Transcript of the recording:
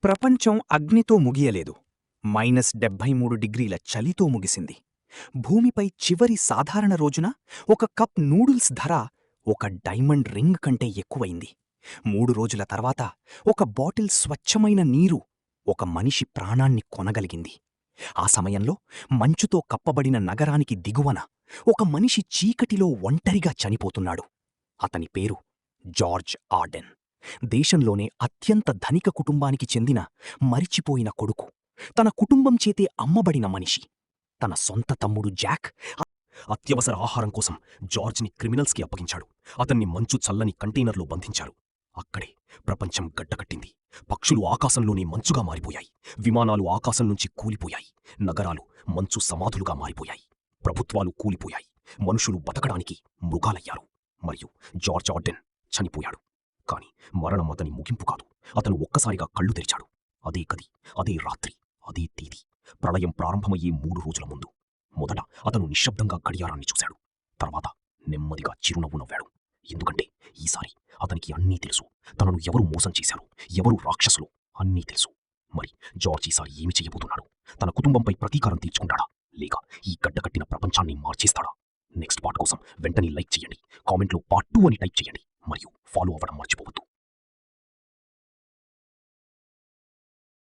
ప్రపంచం అగ్నితో ముగియలేదు. -73 డిగ్రీల చలితో ముగిసింది. భూమిపై చివరి సాధారణ రోజున ఒక కప్ నూడిల్స్ ధర ఒక డైమండ్ రింగ్ కంటే ఎక్కువైంది. 3 రోజుల తర్వాత ఒక బాటిల్ స్వచ్ఛమైన నీరు ఒక మనిషి ప్రాణాన్ని కొనగలిగింది. ఆ సమయంలో మంచుతో కప్పబడిన నగరానికి దిగువన ఒక మనిషి చీకటిలో ఒంటరిగా చనిపోతున్నాడు. అతని పేరు జార్జ్ ఆర్డెన్. దేశంలోనే అత్యంత ధనిక కుటుంబానికి చెందిన మరిచిపోయిన కొడుకు. తన కుటుంబం చేతే అమ్మబడిన మనిషి. తన సొంత తమ్ముడు జాక్ అత్యవసర ఆహారం కోసం జార్జ్ని క్రిమినల్స్కి అప్పగించాడు. అతన్ని మంచు చల్లని కంటైనర్లో బంధించారు. అక్కడే ప్రపంచం గడ్డకట్టింది. పక్షులు ఆకాశంలోనే మంచుగా మారిపోయాయి. విమానాలు ఆకాశం నుంచి కూలిపోయాయి. నగరాలు మంచు సమాధులుగా మారిపోయాయి. ప్రభుత్వాలు కూలిపోయాయి. మనుషులు బతకడానికి మృగాలయ్యారు. మరియు జార్జ్ ఆర్డెన్ చనిపోయాడు. కాని మరణం అతని ముగింపు కాదు. అతను ఒక్కసారిగా కళ్ళు తెరిచాడు. అదే గది, అదే రాత్రి, అదే తేదీ. ప్రళయం ప్రారంభమయ్యే 3 రోజుల ముందు. మొదట అతను నిశ్శబ్దంగా గడియారాన్ని చూశాడు. తర్వాత నెమ్మదిగా చిరునవ్వు నవ్వాడు. ఎందుకంటే ఈసారి అతనికి అన్నీ తెలుసు. తనను ఎవరు మోసం చేశారు, ఎవరు రాక్షసులు అన్నీ తెలుసు. మరి జార్జ్ ఈసారి ఏమి చెయ్యబోతున్నాడు? తన కుటుంబంపై ప్రతీకారం తీర్చుకుంటాడా, లేక ఈ గడ్డకట్టిన ప్రపంచాన్ని మార్చేస్తాడా? నెక్స్ట్ పార్ట్ కోసం వెంటనే లైక్ చేయండి, కామెంట్లో పార్ట్ 2 అని టైప్ చేయండి, మరియు ఫాలో అవ్వడం మర్చిపోవద్దు.